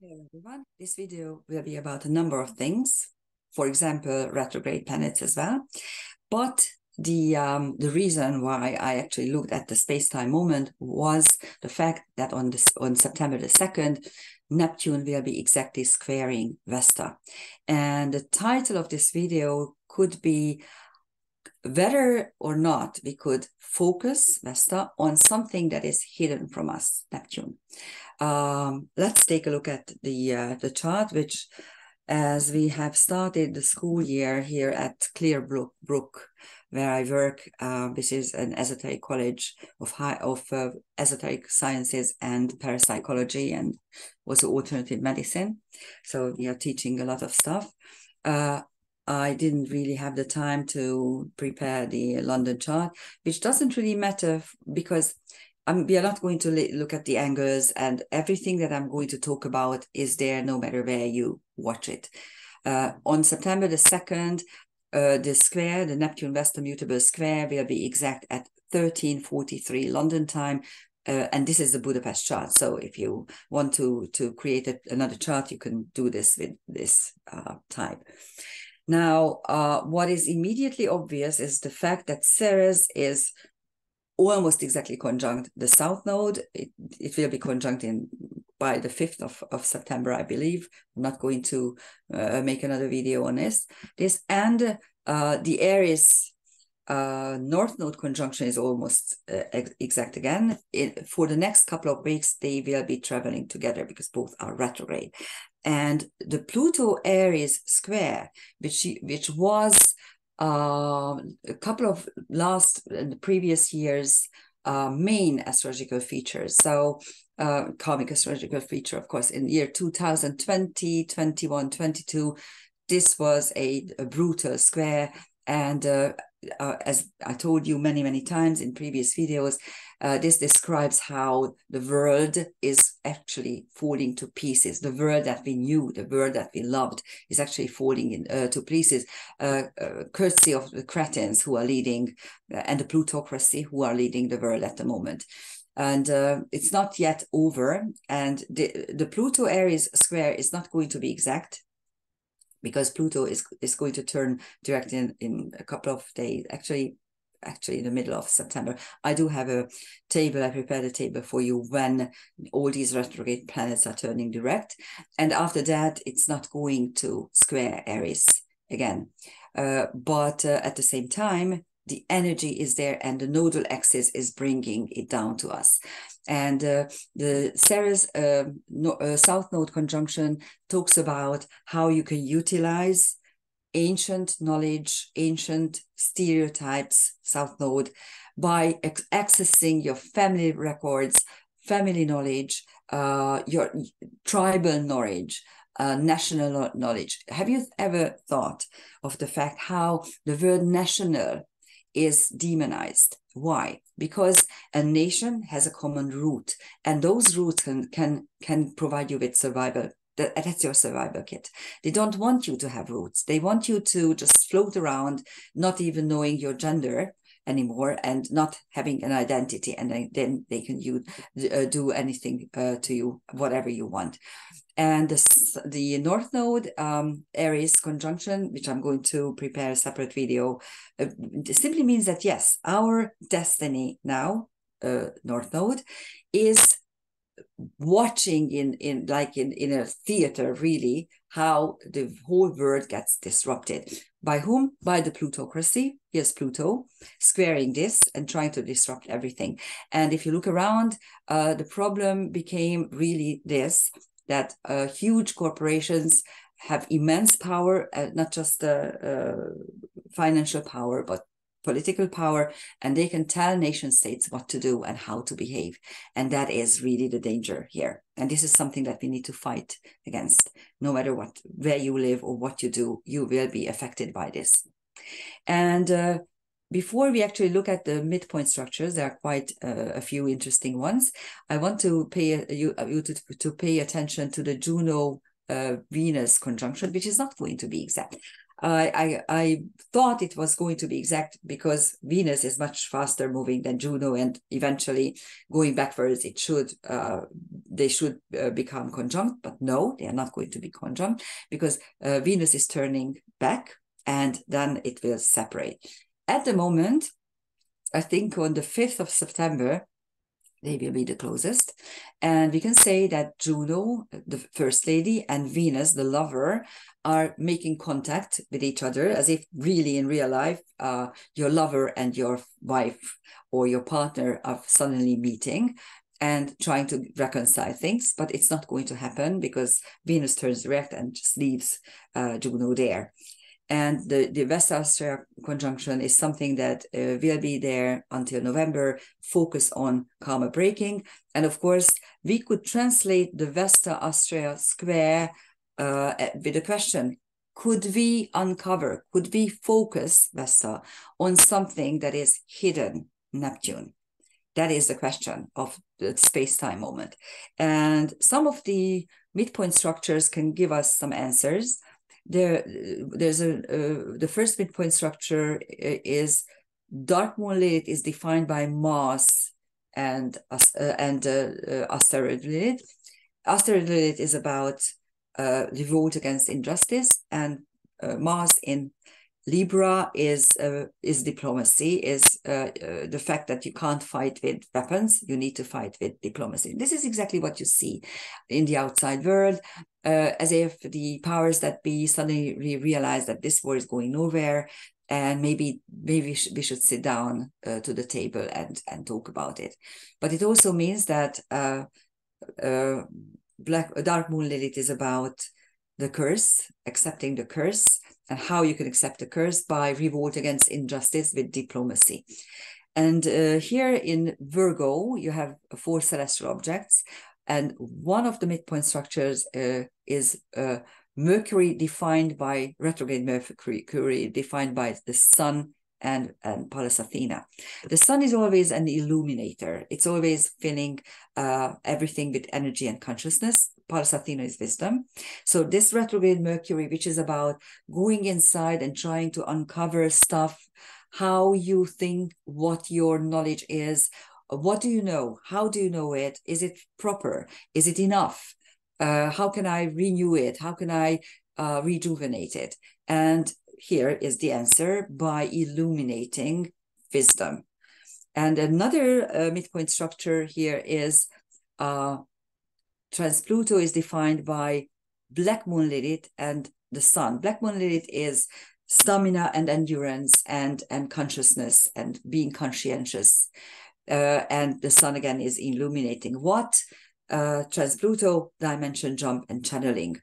Hello everyone. This video will be about a number of things, for example, retrograde planets as well. But the reason why I actually looked at the space-time moment was the fact that on September the 2nd, Neptune will be exactly squaring Vesta. And the title of this video could be whether or not we could focus Vesta on something that is hidden from us, Neptune. Let's take a look at the chart, which, as we have started the school year here at Clearbrook, where I work, which is an esoteric college of esoteric sciences and parapsychology and also alternative medicine. So we are teaching a lot of stuff. I didn't really have the time to prepare the London chart, which doesn't really matter because we are not going to look at the angles, and everything that I'm going to talk about is there no matter where you watch it. On September the 2nd, the square, the Neptune-Vesta mutable square, will be exact at 13:43 London time. And this is the Budapest chart. So if you want to create another chart, you can do this with this type. Now, what is immediately obvious is the fact that Ceres is almost exactly conjunct the South Node. It will be conjunct by the 5th of September, I believe. I'm not going to make another video on this. And the Aries North Node conjunction is almost exact again. For the next couple of weeks, they will be traveling together because both are retrograde. And the Pluto Aries square, which was a couple of the previous years' main astrological features. So karmic astrological feature, of course, in the year 2020, 21, 22, this was a brutal square. And as I told you many times in previous videos, this describes how the world is actually falling to pieces. The world that we knew, the world that we loved, is actually falling to pieces, courtesy of the cretins who are leading, and the plutocracy who are leading the world at the moment. And it's not yet over. And the Pluto Aries square is not going to be exact, because Pluto is going to turn direct in a couple of days, actually in the middle of September. I do have a table. I prepared a table for you when all these retrograde planets are turning direct. And after that, it's not going to square Aries again. But at the same time, the energy is there and the nodal axis is bringing it down to us. And the Ceres South Node conjunction talks about how you can utilize ancient knowledge, ancient stereotypes, South Node, by accessing your family records, family knowledge, your tribal knowledge, national knowledge. Have you ever thought of the fact how the word national is demonized? Why? Because a nation has a common root, and those roots can provide you with survival. That's your survival kit. They don't want you to have roots. They want you to just float around, not even knowing your gender anymore and not having an identity, and then they can do anything to you, whatever you want. And the North Node Aries conjunction, which I'm going to prepare a separate video, simply means that, yes, our destiny now, North Node, is watching in a theater, really, how the whole world gets disrupted. By whom? By the plutocracy. Here's Pluto squaring this and trying to disrupt everything. And if you look around, the problem became really this, that huge corporations have immense power, not just financial power, but political power, and they can tell nation states what to do and how to behave. And that is really the danger here. And this is something that we need to fight against. No matter where you live or what you do, you will be affected by this. And before we actually look at the midpoint structures, there are quite a few interesting ones. I want to pay you to pay attention to the Juno Venus conjunction, which is not going to be exact. I thought it was going to be exact because Venus is much faster moving than Juno, and eventually going backwards, they should become conjunct. But no, they are not going to be conjunct because Venus is turning back, and then it will separate. At the moment, I think on the 5th of September, they will be the closest. And we can say that Juno, the first lady, and Venus, the lover, are making contact with each other as if really in real life, your lover and your wife or your partner are suddenly meeting and trying to reconcile things. But it's not going to happen because Venus turns direct and just leaves Juno there. And the Vesta Astraea conjunction is something that will be there until November, focus on karma breaking. And of course, we could translate the Vesta Astraea square with a question. Could we uncover, could we focus Vesta on something that is hidden, Neptune? That is the question of the space-time moment. And some of the midpoint structures can give us some answers. The first midpoint structure is dark moon Lilith is defined by Mars and asteroid Lilith. Asteroid Lilith is about revolt against injustice, and Mars in Libra is diplomacy, is the fact that you can't fight with weapons, you need to fight with diplomacy. This is exactly what you see in the outside world, as if the powers that be suddenly realize that this war is going nowhere, and maybe we should sit down to the table and talk about it. But it also means that dark moon Lilith is about the curse, accepting the curse, and how you can accept the curse by revolt against injustice with diplomacy. And here in Virgo, you have 4 celestial objects, and one of the midpoint structures is Mercury defined by retrograde Mercury defined by the Sun and Pallas Athena. The Sun is always an illuminator. It's always filling everything with energy and consciousness. Pallas Athena is wisdom. So this retrograde Mercury, which is about going inside and trying to uncover stuff, how you think, what your knowledge is, what do you know? How do you know it? Is it proper? Is it enough? How can I renew it? How can I rejuvenate it? And here is the answer: by illuminating wisdom. And another midpoint structure here is Trans-Pluto is defined by Black Moon Lilith and the Sun. Black Moon Lilith is stamina and endurance and consciousness and being conscientious. And the Sun again is illuminating. What? Trans-Pluto, dimension jump, and channeling.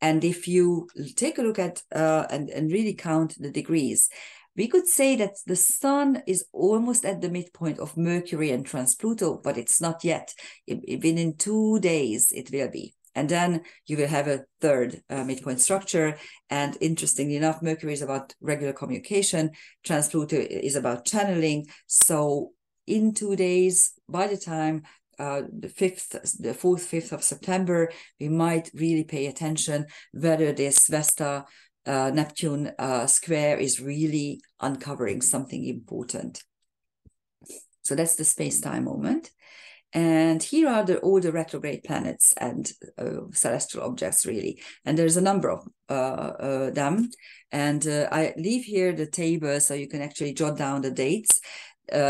And if you take a look at and really count the degrees, we could say that the Sun is almost at the midpoint of Mercury and Trans-Pluto, but it's not yet. Within 2 days, it will be. And then you will have a third midpoint structure. And interestingly enough, Mercury is about regular communication. Trans-Pluto is about channeling. So in 2 days, by the time the 4th, 5th of September, we might really pay attention whether this Vesta Neptune square is really uncovering something important. So that's the space-time moment. And here are all the retrograde planets and celestial objects, really. And there's a number of them. And I leave here the table so you can actually jot down the dates.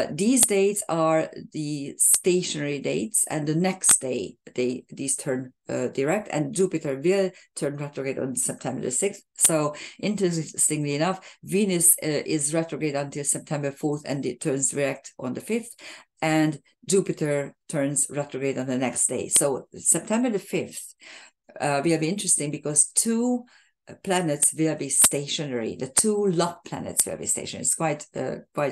These dates are the stationary dates, and the next day these turn direct, and Jupiter will turn retrograde on September the 6th. So interestingly enough, Venus is retrograde until September 4th, and it turns direct on the 5th, and Jupiter turns retrograde on the next day. So September the 5th will be interesting because 2 planets will be stationary. The 2 luck planets will be stationary. It's quite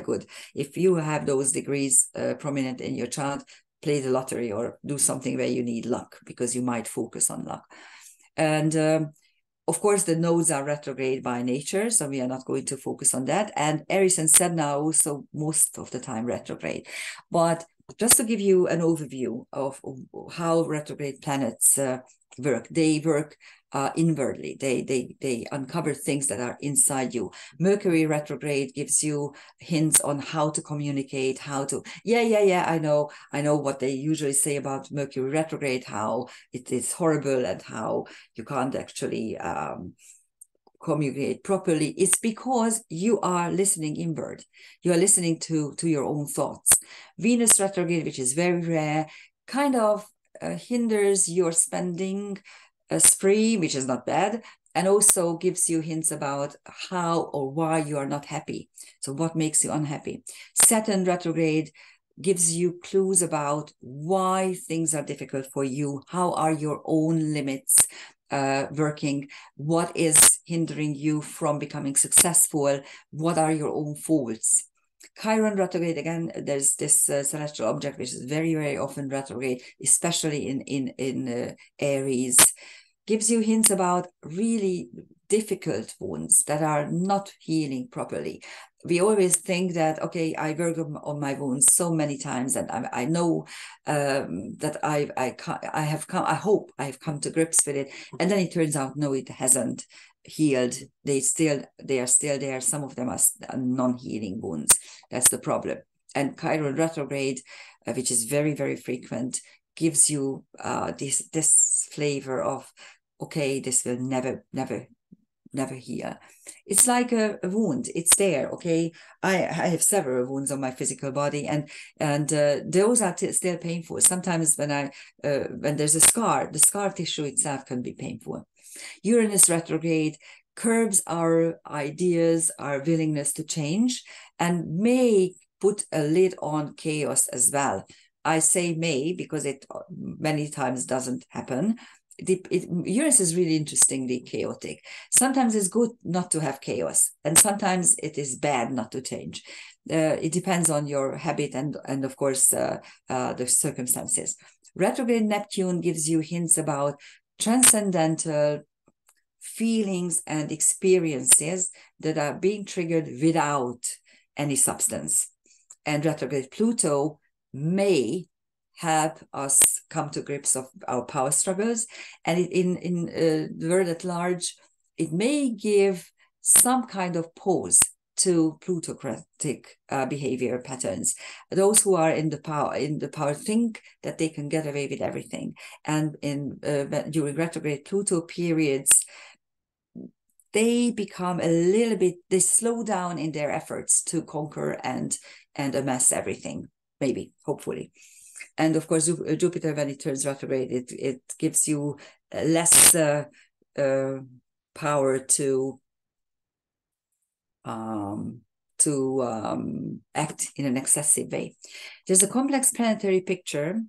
good. If you have those degrees prominent in your chart, play the lottery or do something where you need luck, because you might focus on luck. And of course, the nodes are retrograde by nature, so we are not going to focus on that. And Aries and Sedna are also most of the time retrograde. But just to give you an overview of how retrograde planets work. They work inwardly. They uncover things that are inside you. Mercury retrograde gives you hints on how to communicate, how to, I know what they usually say about Mercury retrograde, how it is horrible and how you can't actually communicate properly. It's because you are listening inward. You are listening to your own thoughts. Venus retrograde, which is very rare, kind of hinders your spending spree, which is not bad, and also gives you hints about how or why you are not happy. So what makes you unhappy? Saturn retrograde gives you clues about why things are difficult for you. How are your own limits working? What is hindering you from becoming successful? What are your own faults? Chiron retrograde, again, there's this celestial object which is very, very often retrograde, especially in Aries, gives you hints about really difficult wounds that are not healing properly. We always think that, okay, I work on my wounds so many times, and I know that I hope I've come to grips with it, and then it turns out no, it hasn't healed. They are still there. Some of them are non-healing wounds. That's the problem. And Chiron retrograde, which is very, very frequent, gives you this flavor of, okay, this will never heal. It's like a wound. It's there. Okay, I have several wounds on my physical body, and those are still painful. Sometimes when there's a scar, the scar tissue itself can be painful. Uranus retrograde curbs our ideas, our willingness to change, and may put a lid on chaos as well. I say may because it many times doesn't happen. Uranus is really interestingly chaotic. Sometimes it's good not to have chaos, and sometimes it is bad not to change. It depends on your habit and of course the circumstances. Retrograde Neptune gives you hints about transcendental feelings and experiences that are being triggered without any substance. And retrograde Pluto may help us come to grips of our power struggles, and in the world at large, it may give some kind of pause to plutocratic behavior patterns. Those who are in the power think that they can get away with everything, and during retrograde Pluto periods, they become they slow down in their efforts to conquer and amass everything, maybe, hopefully. And of course, Jupiter, when it turns retrograde, it gives you less power to act in an excessive way. There's a complex planetary picture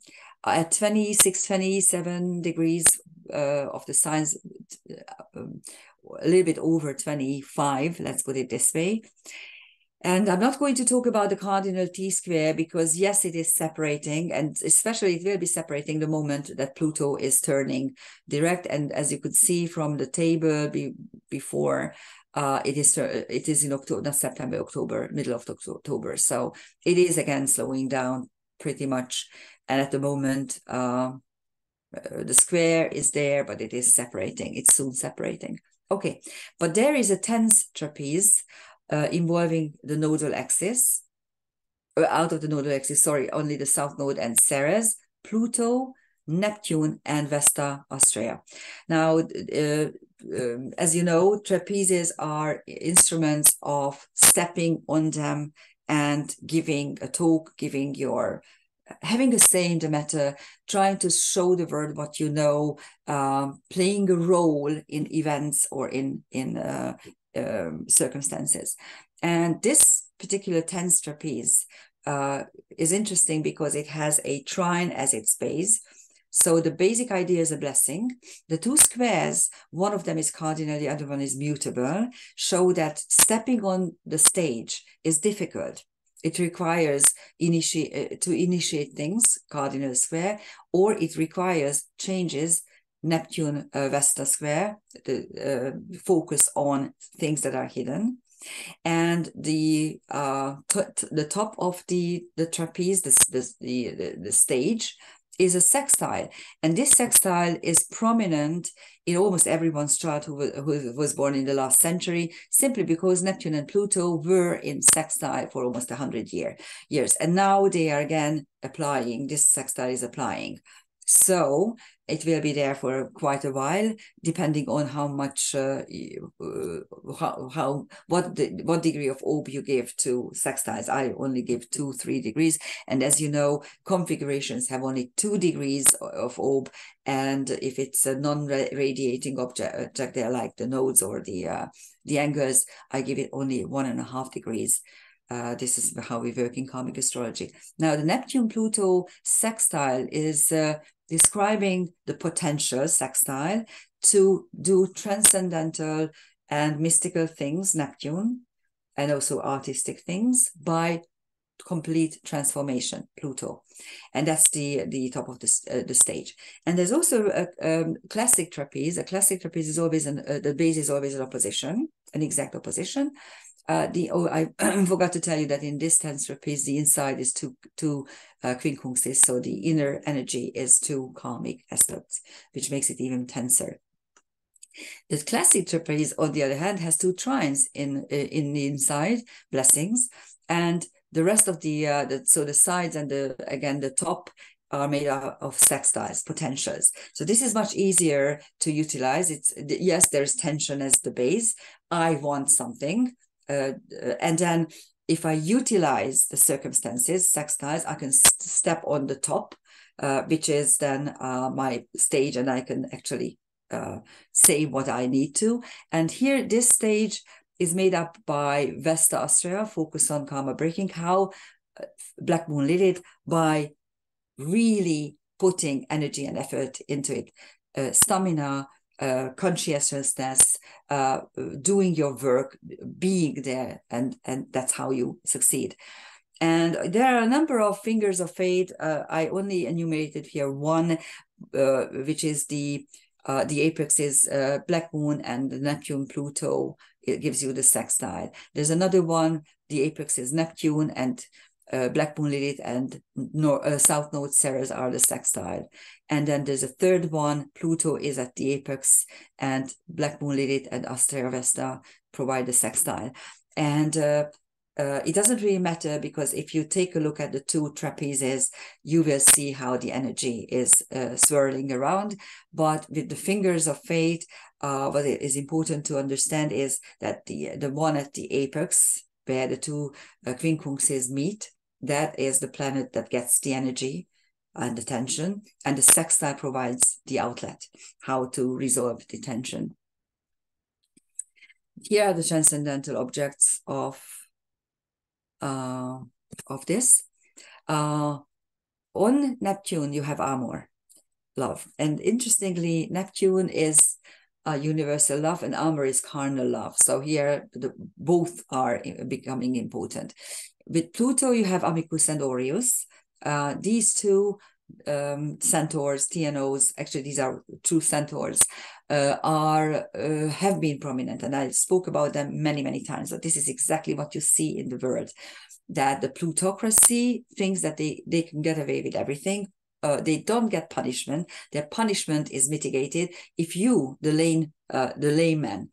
at 26, 27 degrees of the signs, a little bit over 25, let's put it this way. And I'm not going to talk about the cardinal T-square because, yes, it is separating, and especially it will be separating the moment that Pluto is turning direct. And as you could see from the table before, it is in October, not September, October, middle of October. So it is again slowing down pretty much. And at the moment, the square is there, but it is separating. It's soon separating. Okay, but there is a tense trapeze involving the nodal axis, out of the nodal axis, sorry, only the south node and Ceres, Pluto, Neptune, and Vesta, Astraea. Now, as you know, trapezes are instruments of stepping on them and giving a talk, having a say in the matter, trying to show the world what you know, playing a role in events or in circumstances. And this particular tense trapeze is interesting because it has a trine as its base. So the basic idea is a blessing. The two squares, one of them is cardinal, the other one is mutable, show that stepping on the stage is difficult. It requires to initiate things, cardinal square, or it requires changes, Neptune Vesta square, the focus on things that are hidden. And the top of the trapeze, the stage, is a sextile. And this sextile is prominent in almost everyone's chart who was born in the last century, simply because Neptune and Pluto were in sextile for almost 100 years. And now they are again applying, this sextile is applying. So it will be there for quite a while, depending on how much, what degree of Ob you give to sextiles. I only give 2-3 degrees, and as you know, configurations have only 2 degrees of Ob, and if it's a non-radiating object, they're like the nodes or the angles, I give it only 1.5 degrees. This is how we work in karmic astrology. Now, the Neptune-Pluto sextile is describing the potential sextile to do transcendental and mystical things, Neptune, and also artistic things by complete transformation, Pluto. And that's the top of the stage. And there's also a classic trapeze. A classic trapeze is always, the base is always an opposition, an exact opposition. I forgot to tell you that in this tense trapeze, the inside is two quincunxes, so the inner energy is 2 karmic aspects, which makes it even tenser. The classic trapeze, on the other hand, has 2 trines in the inside, blessings, and the rest of so the sides and the top are made of sextiles, potentials. So this is much easier to utilize. Yes, there's tension as the base. I want something. And then if I utilize the circumstances, sextiles, I can step on the top, which is then my stage, and I can actually say what I need to. And here, this stage is made up by Vesta, Astraea, focus on karma breaking, how Black Moon Lilith, by really putting energy and effort into it, stamina, conscientiousness, doing your work, being there, and that's how you succeed. And there are a number of fingers of fate. I only enumerated here one, which is the apex is Black Moon and Neptune Pluto. It gives you the sextile. There's another one, the apex is Neptune, and Black Moon Lilith and South Node Ceres are the sextile. And then there's a third one, Pluto is at the apex, and Black Moon Lilith and Astraea Vesta provide the sextile. And it doesn't really matter, because if you take a look at the 2 trapezes, you will see how the energy is swirling around. But with the fingers of fate, what is important to understand is that the one at the apex, where the 2 quincunxes meet, that is the planet that gets the energy and the tension, and the sextile provides the outlet, how to resolve the tension. Here are the transcendental objects of this. On Neptune, you have amor, love. And interestingly, Neptune is universal love, and amor is carnal love. So here, both are becoming important. With Pluto, you have Amicus and Aureus. These 2 centaurs, TNOs, actually these are true centaurs, have been prominent, and I spoke about them many times. So this is exactly what you see in the world, that the plutocracy thinks that they can get away with everything. They don't get punishment. Their punishment is mitigated. If you, the layman,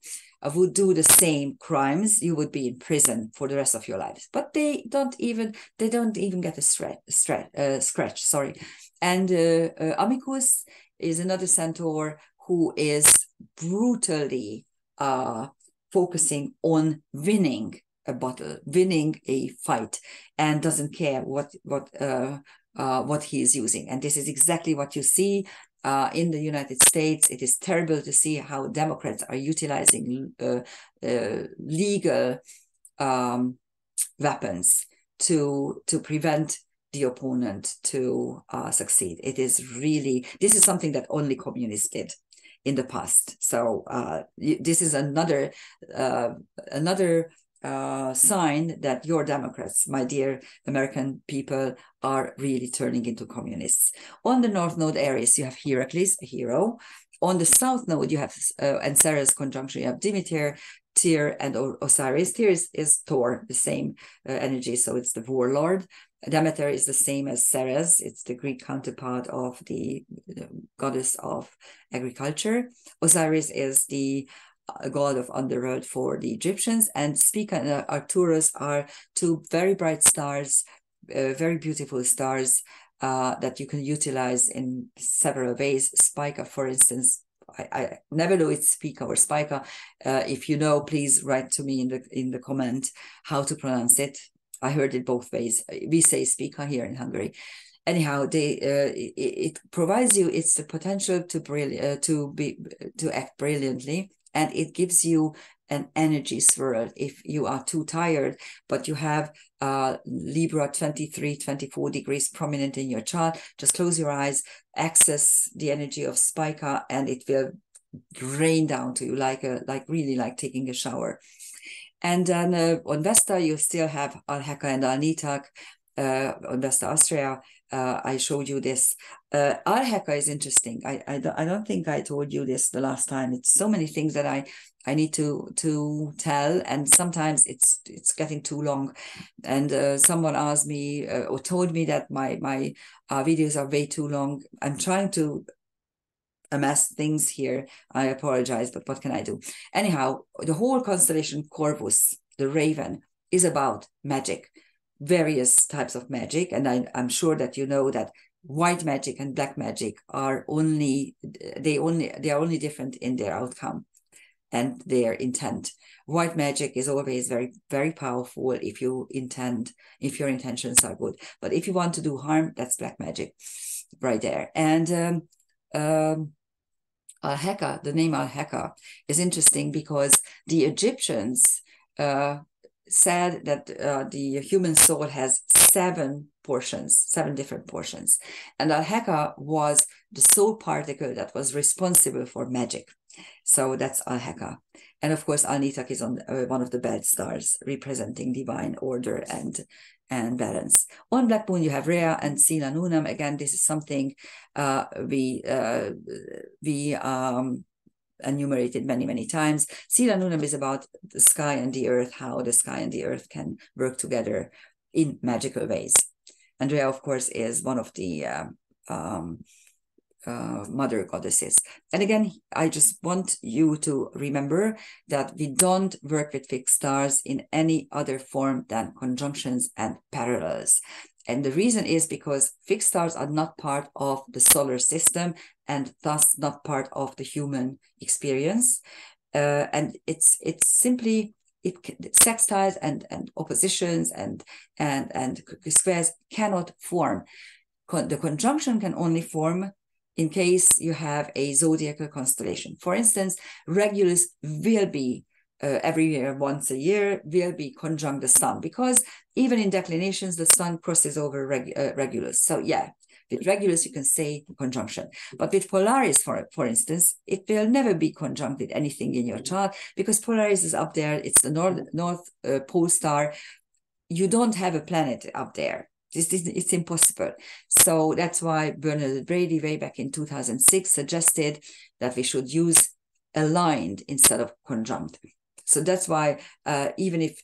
would do the same crimes, you would be in prison for the rest of your life. But they don't even get a scratch. Sorry. And Amicus is another centaur who is brutally focusing on winning a battle, winning a fight, and doesn't care what he is using. And this is exactly what you see in the United States. It is terrible to see how Democrats are utilizing legal weapons to prevent the opponent to succeed. It is really, this is something that only communists did in the past. So this is another sign that your Democrats, my dear American people, are really turning into communists. On the North Node Aries, you have Heracles, a hero. On the South Node, you have and Ceres conjunction, you have Demeter, Tyr, and Osiris. Tyr is Thor, the same energy, so it's the warlord. Demeter is the same as Ceres. It's the Greek counterpart of the goddess of agriculture. Osiris is the god of underworld for the Egyptians, and Spica and Arcturus are two very bright stars, very beautiful stars that you can utilize in several ways. Spica, for instance, I never know it's Spica or Spica. If you know, please write to me in the comment how to pronounce it. I heard it both ways. We say Spica here in Hungary. Anyhow, it provides you, it's the potential to act brilliantly, and it gives you an energy swirl if you are too tired, but you have Libra 23, 24 degrees prominent in your chart. Just close your eyes, access the energy of Spica, and it will rain down to you really like taking a shower. And then on Vesta, you still have Alheka and Alnitak. On Vesta Astraea, I showed you this. Alheka is interesting. I don't think I told you this the last time. It's so many things that I need to tell, and sometimes it's getting too long. And someone asked me or told me that my videos are way too long. I'm trying to amass things here. I apologize, but what can I do? Anyhow, the whole constellation Corvus, the raven, is about magic, various types of magic, and I'm sure that you know that white magic and black magic are only different in their outcome and their intent. White magic is always very, very powerful if your intentions are good. But if you want to do harm, that's black magic right there. And Alheka, the name Alheka is interesting because the Egyptians said that the human soul has 7 different portions. And Alheka was the soul particle that was responsible for magic. So that's Alheka. And of course, Alnitak is on one of the bad stars, representing divine order and balance. On Black Moon, you have Rhea and Sila Nunam. Again, this is something we enumerated many times. Sila Nunam is about the sky and the earth, how the sky and the earth can work together in magical ways. And Rhea, of course, is one of the mother goddesses. And again, I just want you to remember that we don't work with fixed stars in any other form than conjunctions and parallels. And the reason is because fixed stars are not part of the solar system and thus not part of the human experience. And it's simply sextiles and oppositions and squares cannot form. The conjunction can only form in case you have a zodiacal constellation. For instance, Regulus will be every year, once a year, will be conjunct the sun, because even in declinations, the sun crosses over Regulus. So yeah, with Regulus, you can say conjunction. But with Polaris, for instance, it will never be conjunct with anything in your chart, because Polaris is up there. It's the north pole star. You don't have a planet up there. It's impossible. So that's why Bernard Brady, way back in 2006, suggested that we should use aligned instead of conjunct. So that's why even if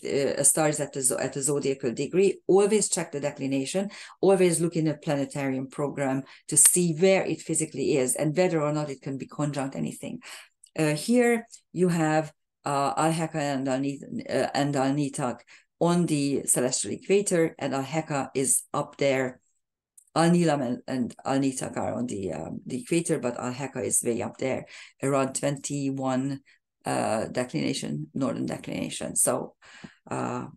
a star is at the zodiacal degree, always check the declination, always look in a planetarium program to see where it physically is and whether or not it can be conjunct anything. Here you have Alheka and Alnitak on the celestial equator, and Alheka is up there. Alnilam and Alnitak are on the equator, but Alheka is way up there, around 21 declination, northern declination. So, and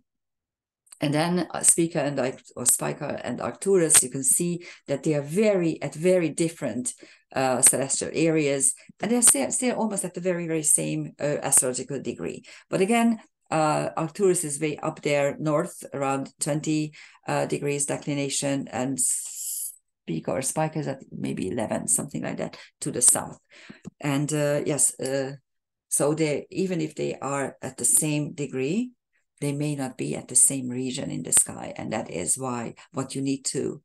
then Spica and Arcturus, you can see that they are at very different celestial areas, and they're still almost at the very same astrological degree. But again, Arcturus is way up there north, around 20 degrees declination, and Spica is at maybe 11, something like that, to the south. And yes, so even if they are at the same degree, they may not be at the same region in the sky, and that is why what you need to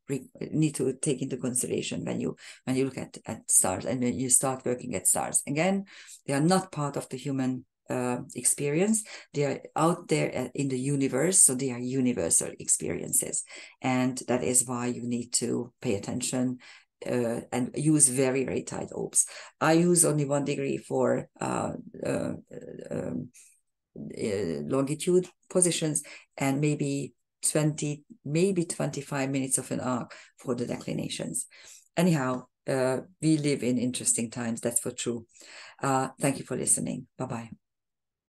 take into consideration when you look at stars and when you start working at stars. Again, they are not part of the human experience. They are out there in the universe, so they are universal experiences. And that is why you need to pay attention and use very, very tight orbs. I use only 1 degree for longitude positions, and maybe 20, maybe 25 minutes of an arc for the declinations. Anyhow, we live in interesting times, that's for true. Thank you for listening. Bye-bye.